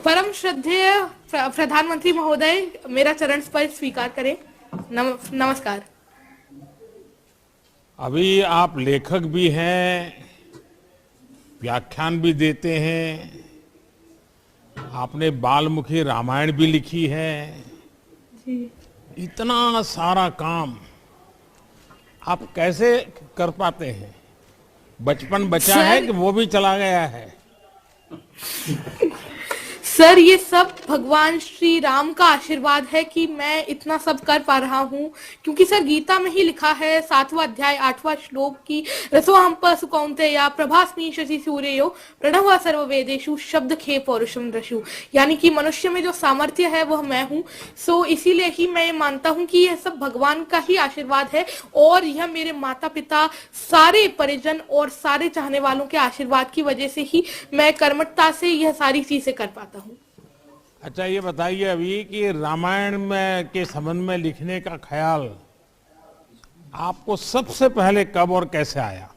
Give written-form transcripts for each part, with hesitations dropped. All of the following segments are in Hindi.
परम श्रद्धेय प्रधानमंत्री महोदय, मेरा चरण स्पर्श स्वीकार करें। नमस्कार। अभी आप लेखक भी हैं, व्याख्यान भी देते हैं, आपने बाल्मीकि रामायण भी लिखी है। जी। इतना सारा काम आप कैसे कर पाते हैं? बचपन बचा है कि वो भी चला गया है? सर, ये सब भगवान श्री राम का आशीर्वाद है कि मैं इतना सब कर पा रहा हूँ, क्योंकि सर गीता में ही लिखा है 7वां अध्याय 8वां श्लोक की रसोहम पशु कौन्तेय प्रभास्मि शशि सूर्यो प्रणव सर्ववेदेषु शब्द खे पौरुषम रशु, यानी कि मनुष्य में जो सामर्थ्य है वह मैं हूँ। सो इसीलिए ही मैं मानता हूँ कि यह सब भगवान का ही आशीर्वाद है, और यह मेरे माता पिता, सारे परिजन और सारे चाहने वालों के आशीर्वाद की वजह से ही मैं कर्मठता से यह सारी चीजें कर पाता हूँ। अच्छा, ये बताइए अभी कि रामायण में के संबंध में लिखने का ख्याल आपको सबसे पहले कब और कैसे आया?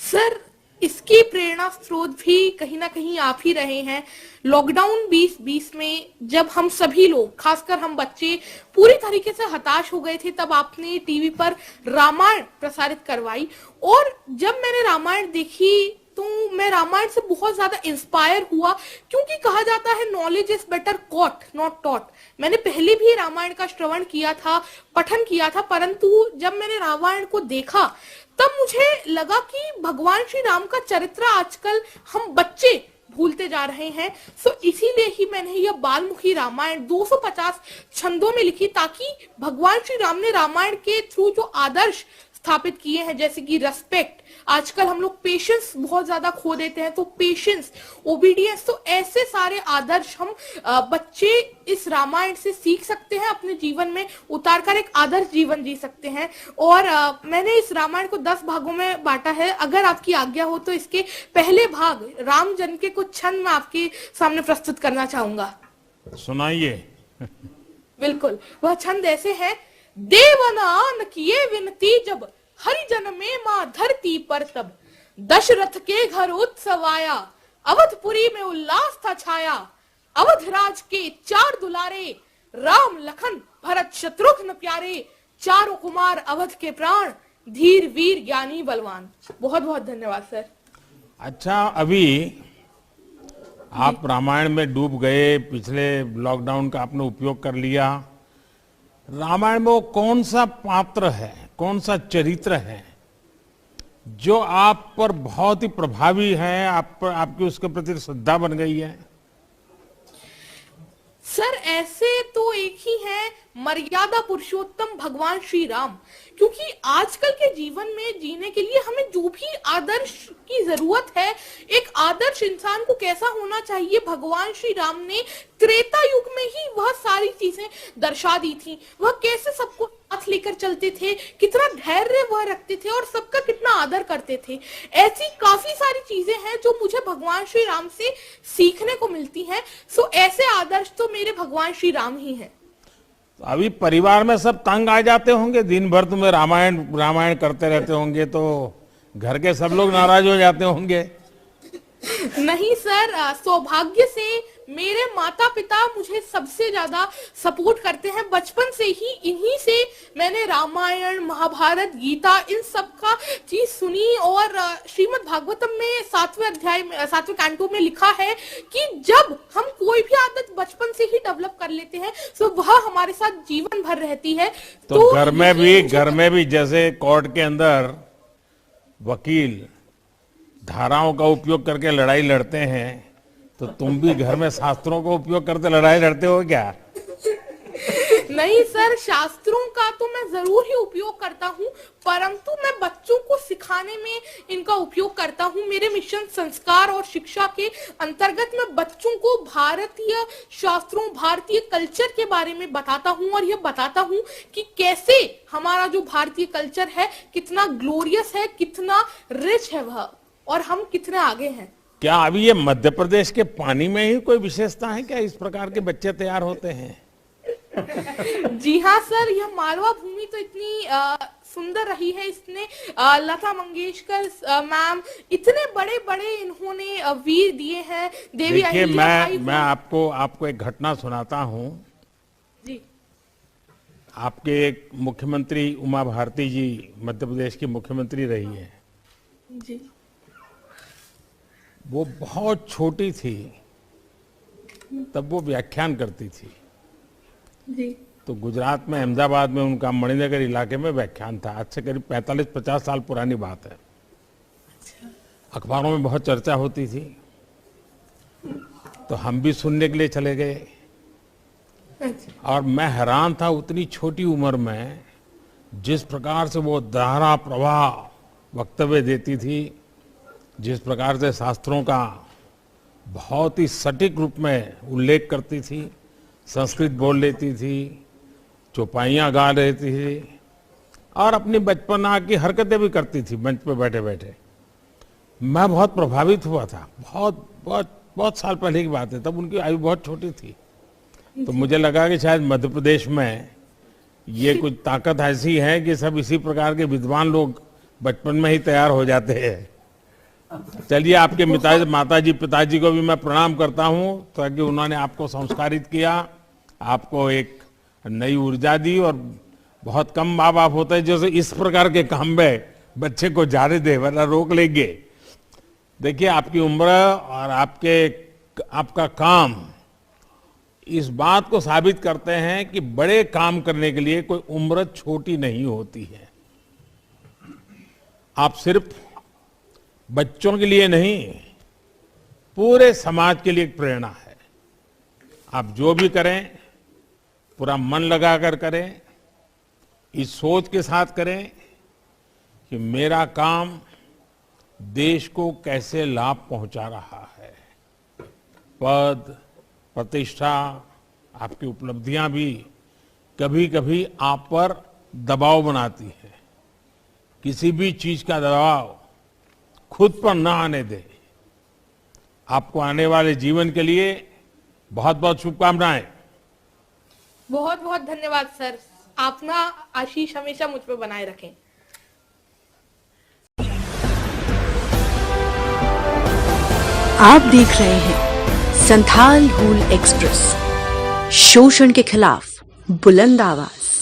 सर, इसकी प्रेरणा स्रोत भी कहीं ना कहीं आप ही रहे हैं। लॉकडाउन 2020 में जब हम सभी लोग, खासकर हम बच्चे, पूरी तरीके से हताश हो गए थे, तब आपने टीवी पर रामायण प्रसारित करवाई, और जब मैंने रामायण देखी तो मैं रामायण से बहुत ज्यादा इंस्पायर हुआ, क्योंकि कहा जाता है knowledge is better caught not taught. मैंने पहले भी रामायण का श्रवण किया था, पठन किया था, परंतु जब मैंने रामायण को देखा तब मुझे लगा कि भगवान श्री राम का चरित्र आजकल हम बच्चे भूलते जा रहे हैं। सो इसीलिए ही मैंने यह बाल्मीकि रामायण 250 छंदों में लिखी, ताकि भगवान श्री राम ने रामायण के थ्रू जो आदर्श स्थापित किए हैं, जैसे कि रेस्पेक्ट, आजकल हम लोग पेशेंस बहुत ज्यादा खो देते हैं, तो पेशेंस, ओबीडियंस, तो ऐसे सारे आदर्श हम बच्चे इस रामायण से सीख सकते हैं, अपने जीवन में उतारकर एक आदर्श जीवन जी सकते हैं। और मैंने इस रामायण को 10 भागों में बांटा है। अगर आपकी आज्ञा हो तो इसके पहले भाग राम जन्म के कुछ छंद मैं आपके सामने प्रस्तुत करना चाहूंगा। सुनाइए। बिल्कुल, वह छंद ऐसे है। देवनान किए विनती जब हरिजन में मां धरती पर, तब दशरथ के घर उत्सव आया, अवधपुरी में उल्लास था छाया। अवधराज के 4 दुलारे, राम लखन भरत शत्रुघ्न प्यारे, चारों कुमार अवध के प्राण, धीर वीर ज्ञानी बलवान। बहुत बहुत धन्यवाद सर। अच्छा, अभी आप रामायण में डूब गए, पिछले लॉकडाउन का आपने उपयोग कर लिया। रामायण में वो कौन सा पात्र है, कौन सा चरित्र है जो आप पर बहुत ही प्रभावी है, आप पर, आपकी उसके प्रति श्रद्धा बन गई है? सर, ऐसे तो एक ही है, मर्यादा पुरुषोत्तम भगवान श्री राम, क्योंकि आजकल के जीवन में जीने के लिए हमें जो भी आदर्श की जरूरत है, एक आदर्श इंसान को कैसा होना चाहिए, भगवान श्री राम ने त्रेता युग में ही वह सारी चीजें दर्शा दी थी। वह कैसे सबको साथ लेकर चलते थे, कितना धैर्य वह रखते थे और सबका कितना आदर करते थे। ऐसी काफी सारी चीजें हैं जो मुझे भगवान श्री राम से सीखने को मिलती हैं। सो ऐसे आदर्श तो मेरे भगवान श्री राम ही हैं। तो अभी परिवार में सब तंग आ जाते होंगे, दिन भर तुम्हें रामायण रामायण करते रहते होंगे, तो घर के सब लोग नाराज हो जाते होंगे। नहीं सर, सौभाग्य से मेरे माता पिता मुझे सबसे ज्यादा सपोर्ट करते हैं। बचपन से ही इन्हीं से मैंने रामायण, महाभारत, गीता, इन सब का चीज सुनी, और श्रीमद् भागवतम में 7वें अध्याय में, 7वें कैंटो में लिखा है कि जब हम कोई भी आदत बचपन से ही डेवलप कर लेते हैं तो वह हमारे साथ जीवन भर रहती है। तो घर में भी जैसे कोर्ट के अंदर वकील धाराओं का उपयोग करके लड़ाई लड़ते हैं, तो तुम भी घर में शास्त्रों का उपयोग करते लड़ाई लड़ते हो क्या? नहीं सर, शास्त्रों का तो मैं जरूर ही उपयोग करता हूँ, परंतु मैं बच्चों को सिखाने में इनका उपयोग करता हूँ। मेरे मिशन संस्कार और शिक्षा के अंतर्गत मैं बच्चों को भारतीय शास्त्रों, भारतीय कल्चर के बारे में बताता हूँ, और यह बताता हूँ कि कैसे हमारा जो भारतीय कल्चर है कितना ग्लोरियस है, कितना रिच है वह, और हम कितने आगे हैं। क्या अभी ये मध्य प्रदेश के पानी में ही कोई विशेषता है क्या, इस प्रकार के बच्चे तैयार होते हैं? जी हाँ सर, यह मालवा भूमि तो इतनी सुंदर रही है। इसने लता मंगेशकर मैम इतने बड़े बड़े इन्होंने वीर दिए हैं। देवी देखिए, अहिल्याबाई मैं आपको एक घटना सुनाता हूँ। जी आपके एक मुख्यमंत्री उमा भारती जी मध्य प्रदेश की मुख्यमंत्री रही है। जी वो बहुत छोटी थी तब वो व्याख्यान करती थी। जी तो गुजरात में अहमदाबाद में उनका मणिनगर इलाके में व्याख्यान था। आज से करीब 45-50 साल पुरानी बात है। अखबारों में बहुत चर्चा होती थी, तो हम भी सुनने के लिए चले गए। और मैं हैरान था, उतनी छोटी उम्र में जिस प्रकार से वो धारा प्रवाह वक्तव्य देती थी, जिस प्रकार से शास्त्रों का बहुत ही सटीक रूप में उल्लेख करती थी, संस्कृत बोल लेती थी, चौपाइयाँ गा लेती थी और अपनी बचपना की हरकतें भी करती थी मंच पे बैठे बैठे। मैं बहुत प्रभावित हुआ था। बहुत बहुत बहुत साल पहले की बात है, तब उनकी आयु बहुत छोटी थी। तो मुझे लगा कि शायद मध्य प्रदेश में ये कुछ ताकत ऐसी है कि सब इसी प्रकार के विद्वान लोग बचपन में ही तैयार हो जाते हैं। चलिए, आपके माताजी पिताजी को भी मैं प्रणाम करता हूं, ताकि उन्होंने आपको संस्कारित किया, आपको एक नई ऊर्जा दी। और बहुत कम माँ बाप होते हैं जो इस प्रकार के काम में बच्चे को जाने दे, वरना रोक लेंगे। देखिए, आपकी उम्र और आपका काम इस बात को साबित करते हैं कि बड़े काम करने के लिए कोई उम्र छोटी नहीं होती है। आप सिर्फ बच्चों के लिए नहीं, पूरे समाज के लिए एक प्रेरणा है। आप जो भी करें पूरा मन लगाकर करें, इस सोच के साथ करें कि मेरा काम देश को कैसे लाभ पहुंचा रहा है। पद, प्रतिष्ठा, आपकी उपलब्धियां भी कभी कभी आप पर दबाव बनाती है। किसी भी चीज का दबाव खुद पर न आने दे। आपको आने वाले जीवन के लिए बहुत बहुत शुभकामनाएं। बहुत बहुत धन्यवाद सर। आप ना आशीष हमेशा मुझ पे बनाए रखें। आप देख रहे हैं संथाल हूल एक्सप्रेस, शोषण के खिलाफ बुलंद आवाज।